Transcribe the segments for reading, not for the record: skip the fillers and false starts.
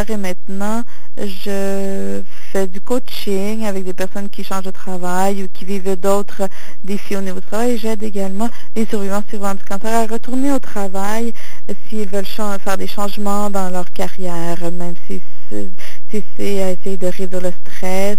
Et maintenant, je fais du coaching avec des personnes qui changent de travail ou qui vivent d'autres défis au niveau du travail. Et j'aide également les survivants du cancer à retourner au travail s'ils veulent faire des changements dans leur carrière, même si c'est à essayer de réduire le stress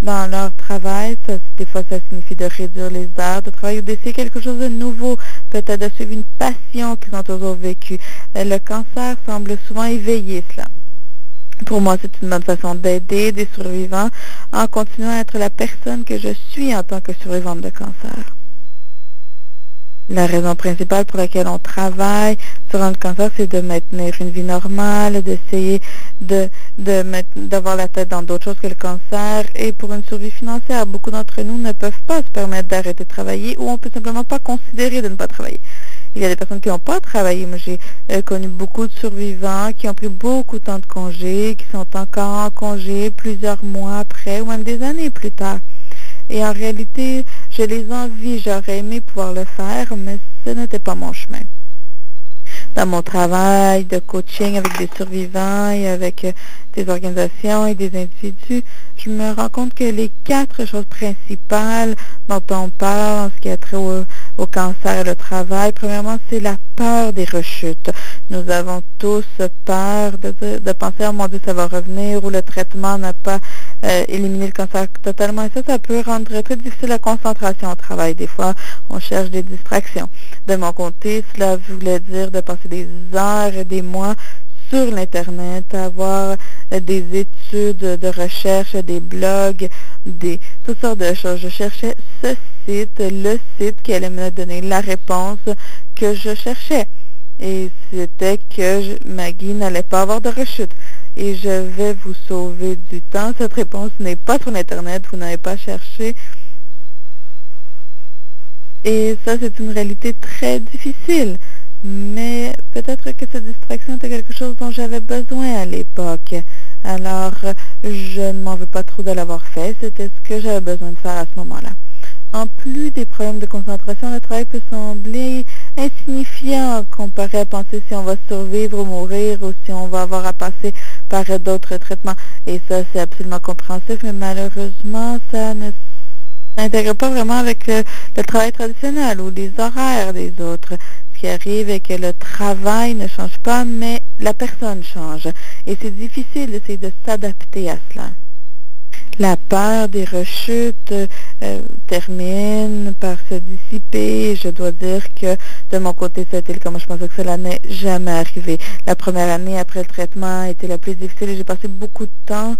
dans leur travail. Des fois, ça signifie de réduire les heures de travail ou d'essayer quelque chose de nouveau, peut-être de suivre une passion qu'ils ont toujours vécue. Le cancer semble souvent éveiller cela. Pour moi, c'est une bonne façon d'aider des survivants en continuant à être la personne que je suis en tant que survivante de cancer. La raison principale pour laquelle on travaille sur le cancer, c'est de maintenir une vie normale, d'essayer d'avoir la tête dans d'autres choses que le cancer. Et pour une survie financière, beaucoup d'entre nous ne peuvent pas se permettre d'arrêter de travailler ou on peut simplement pas considérer de ne pas travailler. Il y a des personnes qui n'ont pas travaillé. Moi, j'ai connu beaucoup de survivants qui ont pris beaucoup de temps de congé, qui sont encore en congé plusieurs mois après ou même des années plus tard. Et en réalité, je les envie, j'aurais aimé pouvoir le faire, mais ce n'était pas mon chemin. Dans mon travail de coaching avec des survivants et avec des organisations et des individus, je me rends compte que les 4 choses principales dont on parle en ce qui a trait au cancer et le travail, premièrement, c'est la peur des rechutes. Nous avons tous peur de penser, oh mon Dieu, ça va revenir, ou le traitement n'a pas éliminé le cancer totalement. Et ça peut rendre très difficile la concentration au travail. Des fois, on cherche des distractions. De mon côté, cela voulait dire de passer des heures et des mois sur l'Internet, avoir des études de recherche, des blogs, toutes sortes de choses. Je cherchais le site qui allait me donner la réponse que je cherchais. Et c'était que Maggie n'allait pas avoir de rechute. Et je vais vous sauver du temps. Cette réponse n'est pas sur l'Internet, vous n'avez pas cherché. Et ça, c'est une réalité très difficile. Mais peut-être que cette distraction était quelque chose dont j'avais besoin à l'époque. Alors, je ne m'en veux pas trop de l'avoir fait. C'était ce que j'avais besoin de faire à ce moment-là. En plus des problèmes de concentration, le travail peut sembler insignifiant comparé à penser si on va survivre ou mourir ou si on va avoir à passer par d'autres traitements. Et ça, c'est absolument compréhensif, mais malheureusement, ça ne s'intègre pas vraiment avec le travail traditionnel ou les horaires des autres. Ce qui arrive est que le travail ne change pas, mais la personne change. Et c'est difficile d'essayer de s'adapter à cela. La peur des rechutes termine par se dissiper. Je dois dire que de mon côté, ça a été comme je pensais que cela n'est jamais arrivé. La première année après le traitement a été la plus difficile et j'ai passé beaucoup de temps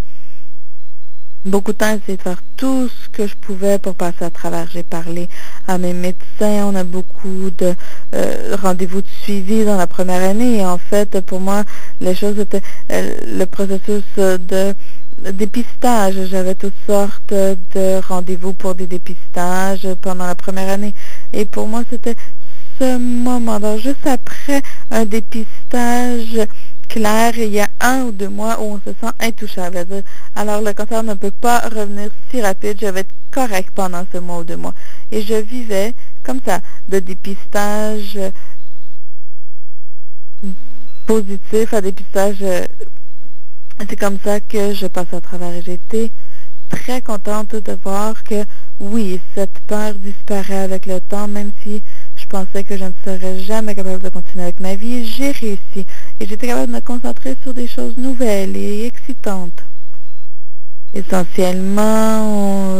à essayer de faire tout ce que je pouvais pour passer à travers. J'ai parlé à mes médecins, on a beaucoup de rendez-vous de suivi dans la première année et en fait, pour moi, les choses étaient le processus de dépistage. J'avais toutes sortes de rendez-vous pour des dépistages pendant la première année. Et pour moi, c'était ce moment. Donc, juste après un dépistage clair, il y a 1 ou 2 mois où on se sent intouchable. Alors, le cancer ne peut pas revenir si rapide. Je vais être correct pendant ce mois ou 2 mois. Et je vivais comme ça, de dépistage positif à dépistage c'est comme ça que je passe à travers et j'étais très contente de voir que oui, cette peur disparaît avec le temps, même si je pensais que je ne serais jamais capable de continuer avec ma vie. J'ai réussi et j'étais capable de me concentrer sur des choses nouvelles et excitantes. Essentiellement,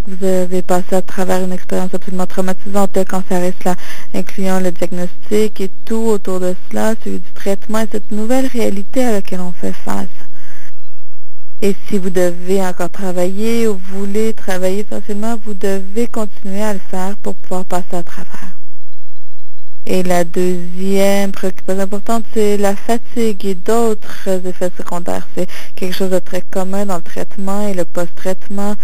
vous avez passé à travers une expérience absolument traumatisante de cancer et cela, incluant le diagnostic et tout autour de cela, celui du traitement et cette nouvelle réalité à laquelle on fait face. Et si vous devez encore travailler ou vous voulez travailler facilement, vous devez continuer à le faire pour pouvoir passer à travers. Et la deuxième préoccupation importante, c'est la fatigue et d'autres effets secondaires. C'est quelque chose de très commun dans le traitement et le post-traitement.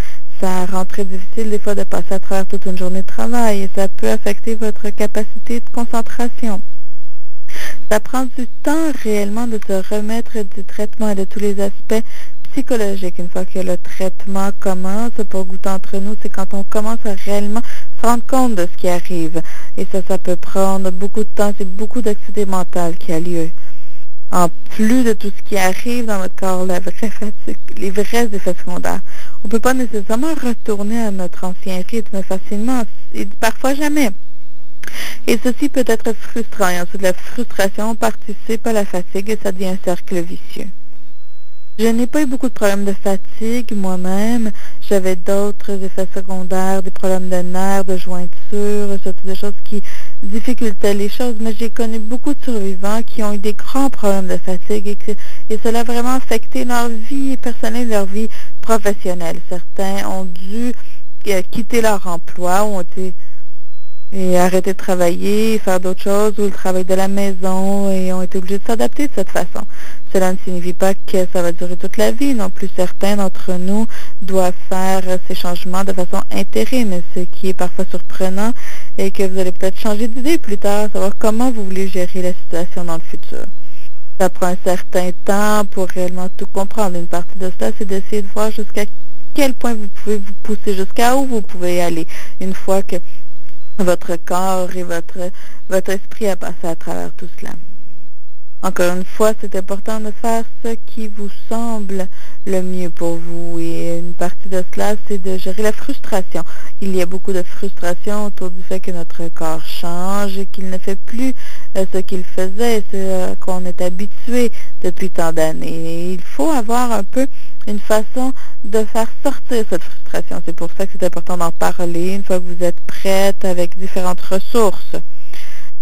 Ça rend très difficile des fois de passer à travers toute une journée de travail et ça peut affecter votre capacité de concentration. Ça prend du temps réellement de se remettre du traitement et de tous les aspects psychologiques. Une fois que le traitement commence, pour beaucoup d'entre nous, c'est quand on commence à réellement se rendre compte de ce qui arrive. Et ça peut prendre beaucoup de temps, c'est beaucoup d'activité mentale qui a lieu. En plus de tout ce qui arrive dans notre corps, la vraie fatigue, les vrais effets secondaires. On ne peut pas nécessairement retourner à notre ancien rythme facilement, et parfois jamais. Et ceci peut être frustrant. Et ensuite, la frustration participe à la fatigue et ça devient un cercle vicieux. Je n'ai pas eu beaucoup de problèmes de fatigue moi-même. J'avais d'autres effets secondaires, des problèmes de nerfs, de jointures, ce type de choses qui difficultaient les choses. Mais j'ai connu beaucoup de survivants qui ont eu des grands problèmes de fatigue et cela a vraiment affecté leur vie personnelle et leur vie professionnelle. Certains ont dû quitter leur emploi ou ont été et arrêter de travailler, faire d'autres choses, ou le travail de la maison, et ont été obligés de s'adapter de cette façon. Cela ne signifie pas que ça va durer toute la vie, non plus certains d'entre nous doivent faire ces changements de façon intérim, ce qui est parfois surprenant, et que vous allez peut-être changer d'idée plus tard, savoir comment vous voulez gérer la situation dans le futur. Ça prend un certain temps pour réellement tout comprendre. Une partie de cela, c'est d'essayer de voir jusqu'à quel point vous pouvez vous pousser, jusqu'à où vous pouvez aller, une fois que votre corps et votre esprit a passé à travers tout cela. Encore une fois, c'est important de faire ce qui vous semble le mieux pour vous. Et une partie de cela, c'est de gérer la frustration. Il y a beaucoup de frustration autour du fait que notre corps change et qu'il ne fait plus ce qu'il faisait, ce qu'on est habitué depuis tant d'années. Et il faut avoir un peu une façon de faire sortir cette frustration. C'est pour ça que c'est important d'en parler une fois que vous êtes prête avec différentes ressources.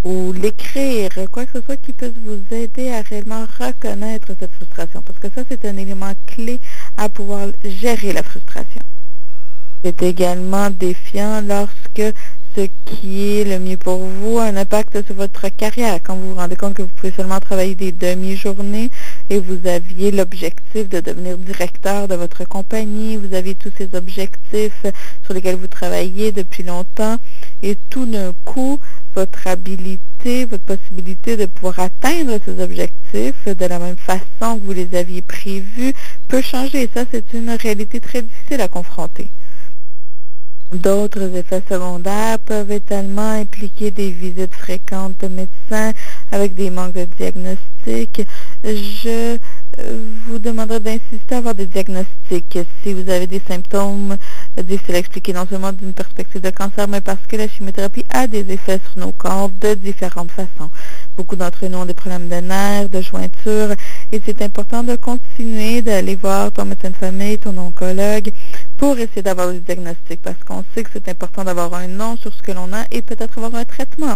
Ou l'écrire, quoi que ce soit qui puisse vous aider à réellement reconnaître cette frustration. Parce que ça, c'est un élément clé à pouvoir gérer la frustration. C'est également défiant lorsque ce qui est le mieux pour vous a un impact sur votre carrière. Quand vous vous rendez compte que vous pouvez seulement travailler des demi-journées et vous aviez l'objectif de devenir directeur de votre compagnie, vous aviez tous ces objectifs sur lesquels vous travaillez depuis longtemps et tout d'un coup, votre habilité, votre possibilité de pouvoir atteindre ces objectifs de la même façon que vous les aviez prévus peut changer. Et ça, c'est une réalité très difficile à confronter. D'autres effets secondaires peuvent également impliquer des visites fréquentes de médecins avec des manques de diagnostic. Je vous demanderai d'insister à avoir des diagnostics si vous avez des symptômes difficiles à expliquer, non seulement d'une perspective de cancer, mais parce que la chimiothérapie a des effets sur nos corps de différentes façons. Beaucoup d'entre nous ont des problèmes de nerfs, de jointures, et c'est important de continuer d'aller voir ton médecin de famille, ton oncologue, pour essayer d'avoir des diagnostics, parce qu'on sait que c'est important d'avoir un nom sur ce que l'on a et peut-être avoir un traitement.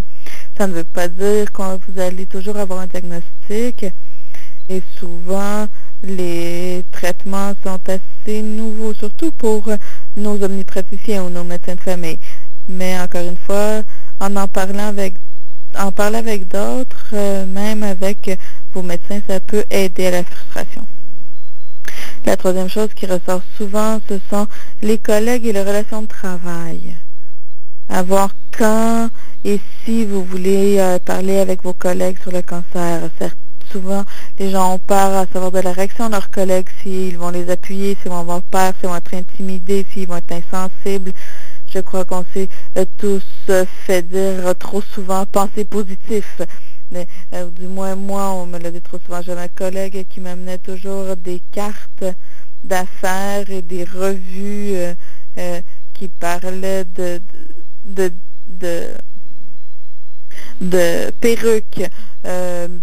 Ça ne veut pas dire que vous allez toujours avoir un diagnostic, et souvent, les traitements sont assez nouveaux, surtout pour nos omnipraticiens ou nos médecins de famille. Mais encore une fois, en parler avec d'autres, même avec vos médecins, ça peut aider à la frustration. La troisième chose qui ressort souvent, ce sont les collègues et les relations de travail. À voir quand et si vous voulez parler avec vos collègues sur le cancer. Souvent, les gens ont peur à savoir de la réaction de leurs collègues, s'ils vont les appuyer, s'ils vont avoir peur, s'ils vont être intimidés, s'ils vont être insensibles. Je crois qu'on s'est tous fait dire trop souvent pensez positif. Mais, du moins, moi, on me l'a dit trop souvent. J'avais un collègue qui m'amenait toujours des cartes d'affaires et des revues qui parlaient de perruques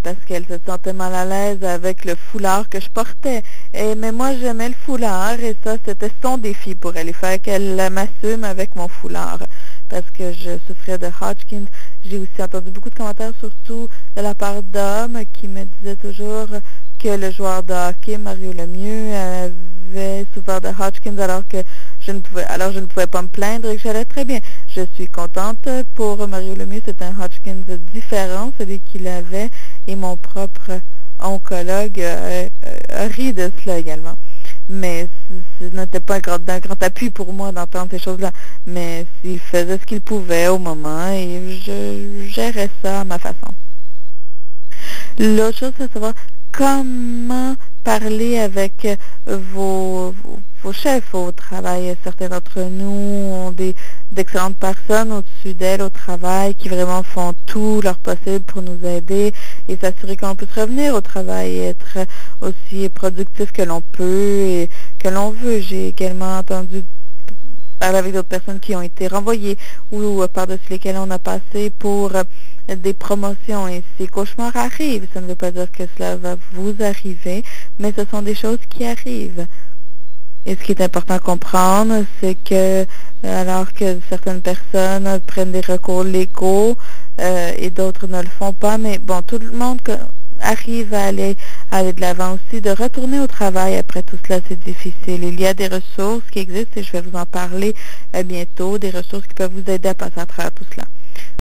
parce qu'elle se sentait mal à l'aise avec le foulard que je portais. Mais moi, j'aimais le foulard et ça, c'était son défi pour elle. Il fallait qu'elle m'assume avec mon foulard parce que je souffrais de Hodgkin. J'ai aussi entendu beaucoup de commentaires, surtout de la part d'hommes qui me disaient toujours que le joueur de hockey, Mario Lemieux, avait souffert de Hodgkin alors que je ne pouvais pas me plaindre et que j'allais très bien. Je suis contente pour Mario Lemieux, c'est un Hodgkin différent, celui qu'il avait, et mon propre oncologue rit de cela également. Mais ce n'était pas d'un grand appui pour moi d'entendre ces choses-là. Mais il faisait ce qu'il pouvait au moment et je gérais ça à ma façon. L'autre chose, c'est de savoir comment parler avec vos chefs au travail. Certains d'entre nous ont des d'excellentes personnes au-dessus d'elles au travail qui vraiment font tout leur possible pour nous aider et s'assurer qu'on puisse revenir au travail et être aussi productif que l'on peut et que l'on veut. J'ai également entendu parler avec d'autres personnes qui ont été renvoyées ou par-dessus lesquelles on a passé pour des promotions et ces cauchemars arrivent. Ça ne veut pas dire que cela va vous arriver, mais ce sont des choses qui arrivent. Et ce qui est important à comprendre, c'est que alors que certaines personnes prennent des recours légaux et d'autres ne le font pas, mais bon, tout le monde arrive à aller de l'avant aussi, de retourner au travail après tout cela, c'est difficile. Il y a des ressources qui existent et je vais vous en parler bientôt, des ressources qui peuvent vous aider à passer à travers tout cela.